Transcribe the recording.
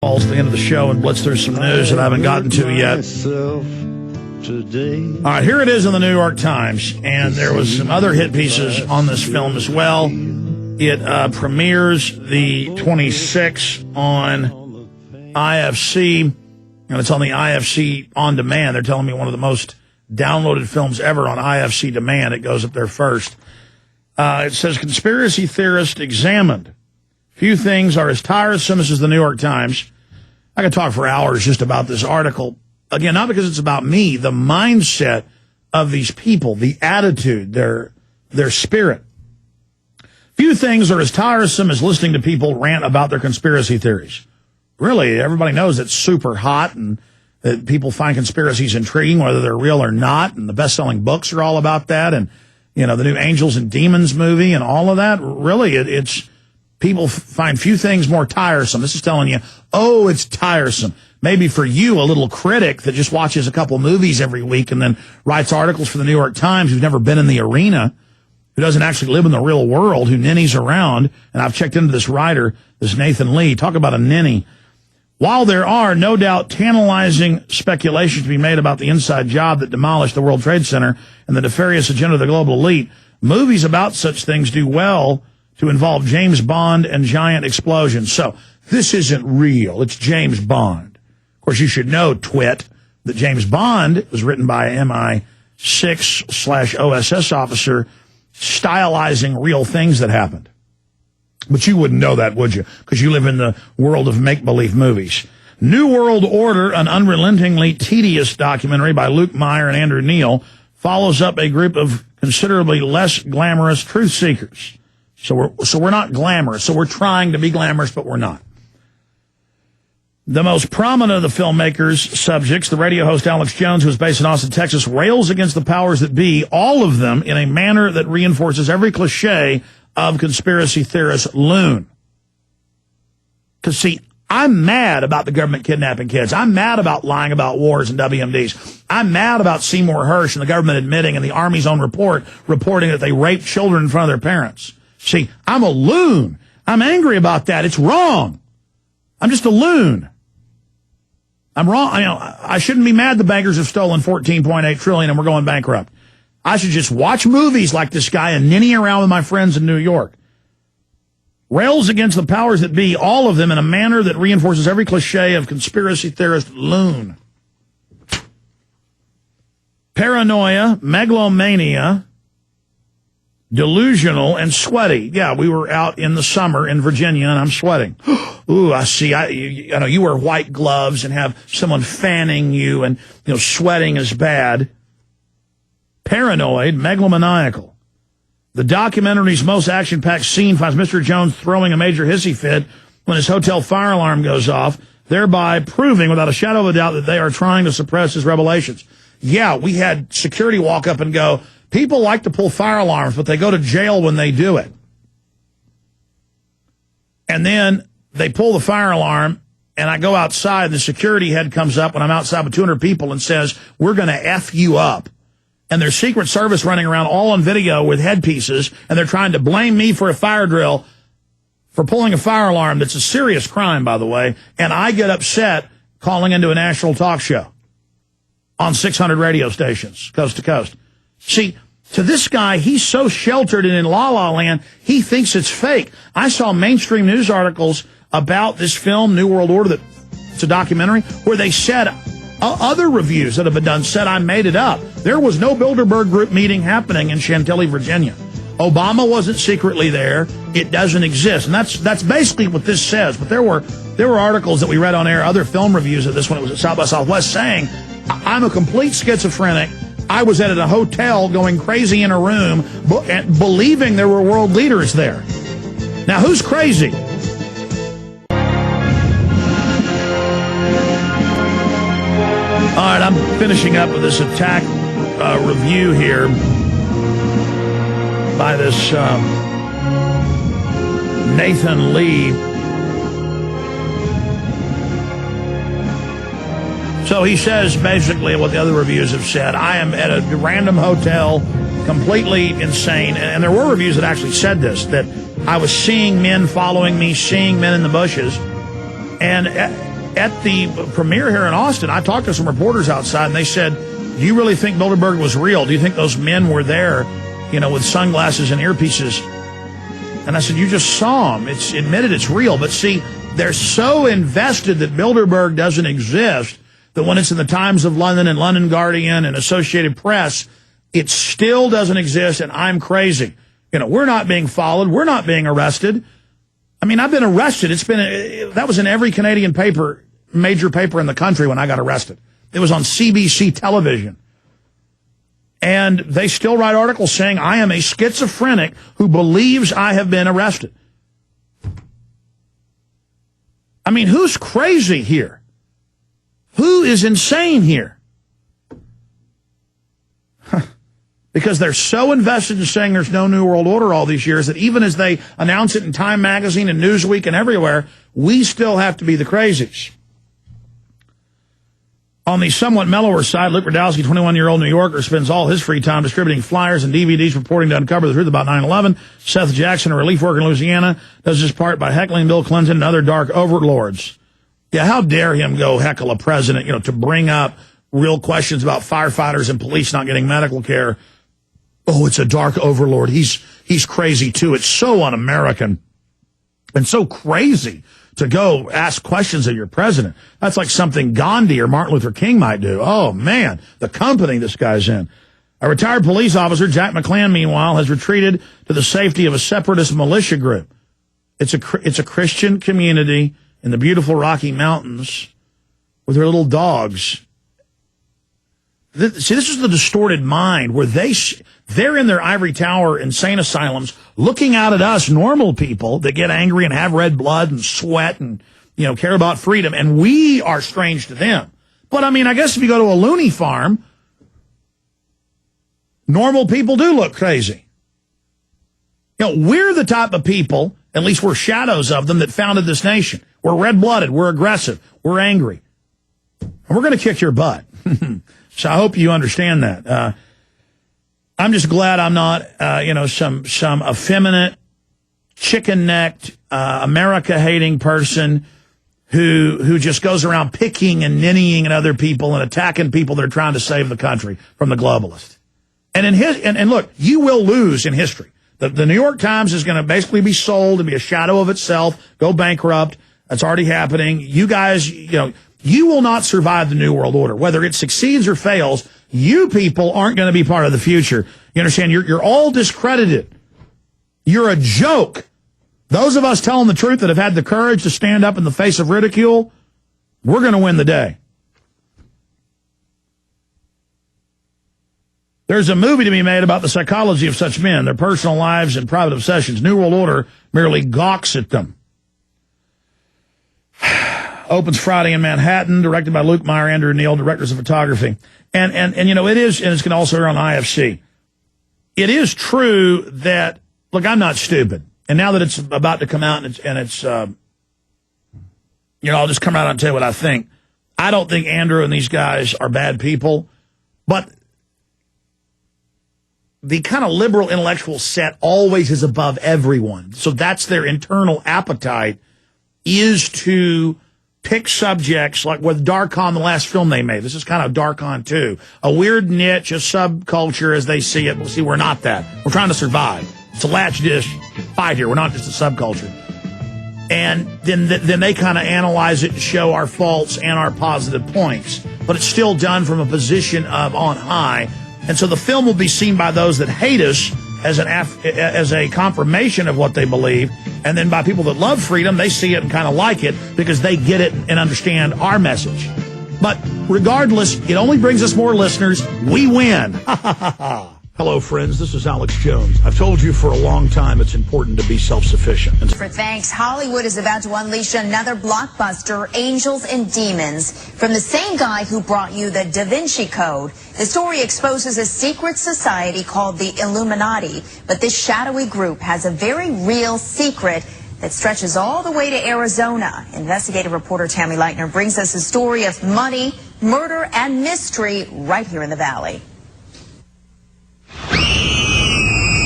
Calls to the end of the show and blitz through some news that I haven't gotten to yet. All right, here it is in the New York Times, and there was some other hit pieces on this film as well. It premieres the 26th on IFC, and it's on the IFC On Demand. They're telling me one of the most downloaded films ever on IFC Demand. It goes up there first. It says, conspiracy theorist examined. Few things are as tiresome. This is the New York Times. I could talk for hours just about this article. Again, not because it's about me, the mindset of these people, the attitude, their spirit. Few things are as tiresome as listening to people rant about their conspiracy theories. Really, everybody knows it's super hot and that people find conspiracies intriguing, whether they're real or not, and the best-selling books are all about that, and, you know, the new Angels and Demons movie and all of that. Really, it's... People find few things more tiresome. This is telling you, oh, it's tiresome. Maybe for you, a little critic that just watches a couple movies every week and then writes articles for the New York Times, who's never been in the arena, who doesn't actually live in the real world, who ninnies around. And I've checked into this writer, this Nathan Lee. Talk about a ninny. While there are no doubt tantalizing speculations to be made about the inside job that demolished the World Trade Center and the nefarious agenda of the global elite, movies about such things do well to involve James Bond and giant explosions. So this isn't real. It's James Bond. Of course, you should know, twit, that James Bond was written by an MI6/OSS officer stylizing real things that happened. But you wouldn't know that, would you? Because you live in the world of make-believe movies. New World Order, an unrelentingly tedious documentary by Luke Meyer and Andrew Neal, follows up a group of considerably less glamorous truth seekers. So we're not glamorous. So we're trying to be glamorous, but we're not. The most prominent of the filmmakers' subjects, the radio host Alex Jones, who is based in Austin, Texas, rails against the powers that be, all of them in a manner that reinforces every cliche of conspiracy theorist loon. Because, see, I'm mad about the government kidnapping kids. I'm mad about lying about wars and WMDs. I'm mad about Seymour Hersh and the government admitting in the Army's own report, reporting that they raped children in front of their parents. See, I'm a loon. I'm angry about that. It's wrong. I'm just a loon. I'm wrong. I shouldn't be mad the bankers have stolen $14.8 trillion and we're going bankrupt. I should just watch movies like this guy and ninny around with my friends in New York. Rails against the powers that be, all of them in a manner that reinforces every cliche of conspiracy theorist loon. Paranoia, megalomania, delusional, and sweaty. Yeah, we were out in the summer in Virginia, and I'm sweating. Ooh, I see. You know, you wear white gloves and have someone fanning you, and, you know, sweating is bad. Paranoid, megalomaniacal. The documentary's most action-packed scene finds Mr. Jones throwing a major hissy fit when his hotel fire alarm goes off, thereby proving without a shadow of a doubt that they are trying to suppress his revelations. Yeah, we had security walk up and go, people like to pull fire alarms, but they go to jail when they do it. And then they pull the fire alarm, and I go outside, and the security head comes up when I'm outside with 200 people and says, we're going to F you up. And there's Secret Service running around all on video with headpieces, and they're trying to blame me for a fire drill for pulling a fire alarm. That's a serious crime, by the way. And I get upset calling into a national talk show on 600 radio stations, coast to coast. See, to this guy, he's so sheltered and in la-la land, he thinks it's fake. I saw mainstream news articles about this film, New World Order, that it's a documentary, where they said other reviews that have been done said I made it up. There was no Bilderberg group meeting happening in Chantilly, Virginia. Obama wasn't secretly there. It doesn't exist. And that's basically what this says. But there were articles that we read on air, other film reviews of this when it was at South by Southwest, saying I'm a complete schizophrenic. I was at a hotel going crazy in a room, believing there were world leaders there. Now, who's crazy? All right, I'm finishing up with this attack review here by this Nathan Lee. So he says basically what the other reviews have said. I am at a random hotel, completely insane. And there were reviews that actually said this, that I was seeing men following me, seeing men in the bushes. And at the premiere here in Austin, I talked to some reporters outside, and they said, do you really think Bilderberg was real? Do you think those men were there, with sunglasses and earpieces? And I said, you just saw them. It's admitted it's real. But see, they're so invested that Bilderberg doesn't exist that when it's in the Times of London and London Guardian and Associated Press, it still doesn't exist, and I'm crazy. We're not being followed. We're not being arrested. I mean, I've been arrested. That was in every Canadian paper, major paper in the country when I got arrested. It was on CBC television. And they still write articles saying I am a schizophrenic who believes I have been arrested. I mean, who's crazy here? Who is insane here? Because they're so invested in saying there's no New World Order all these years that even as they announce it in Time Magazine and Newsweek and everywhere, we still have to be the crazies. On the somewhat mellower side, Luke Radowski, 21-year-old New Yorker, spends all his free time distributing flyers and DVDs purporting to uncover the truth about 9/11. Seth Jackson, a relief worker in Louisiana, does his part by heckling Bill Clinton and other dark overlords. Yeah, how dare him go heckle a president, to bring up real questions about firefighters and police not getting medical care. Oh, it's a dark overlord. He's crazy, too. It's so un-American and so crazy to go ask questions of your president. That's like something Gandhi or Martin Luther King might do. Oh, man, the company this guy's in. A retired police officer, Jack McClan, meanwhile, has retreated to the safety of a separatist militia group. It's a Christian community in the beautiful Rocky Mountains with their little dogs. See, this is the distorted mind where they're in their ivory tower insane asylums looking out at us normal people that get angry and have red blood and sweat and, care about freedom. And we are strange to them. But, I guess if you go to a loony farm, normal people do look crazy. We're the type of people, at least we're shadows of them, that founded this nation. We're red-blooded. We're aggressive. We're angry. And we're going to kick your butt. So I hope you understand that. I'm just glad I'm not, some effeminate, chicken-necked, America-hating person who just goes around picking and ninnying at other people and attacking people that are trying to save the country from the globalists. And look, you will lose in history. The New York Times is going to basically be sold and be a shadow of itself, go bankrupt. That's already happening. You guys, you will not survive the New World Order. Whether it succeeds or fails, you people aren't going to be part of the future. You understand? You're all discredited. You're a joke. Those of us telling the truth that have had the courage to stand up in the face of ridicule, we're going to win the day. There's a movie to be made about the psychology of such men, their personal lives and private obsessions. New World Order merely gawks at them. Opens Friday in Manhattan, directed by Luke Meyer, Andrew Neal, directors of photography. And it is, and it's going to also air on IFC. It is true that, look, I'm not stupid. And now that it's about to come out and it's I'll just come out and tell you what I think. I don't think Andrew and these guys are bad people, but the kind of liberal intellectual set always is above everyone. So that's their internal appetite, is to pick subjects like with Darkon, the last film they made. This is kind of Darkon 2. A weird niche, a subculture as they see it. Well, see, we're not that. We're trying to survive. It's a latch dish fight here. We're not just a subculture. And then they kind of analyze it and show our faults and our positive points. But it's still done from a position of on high. And so the film will be seen by those that hate us as a confirmation of what they believe. And then by people that love freedom, they see it and kind of like it because they get it and understand our message. But regardless, it only brings us more listeners. We win. Hello, friends. This is Alex Jones. I've told you for a long time it's important to be self-sufficient. For thanks, Hollywood is about to unleash another blockbuster, Angels and Demons, from the same guy who brought you the Da Vinci Code. The story exposes a secret society called the Illuminati, but this shadowy group has a very real secret that stretches all the way to Arizona. Investigative reporter Tammy Leitner brings us a story of money, murder, and mystery right here in the Valley.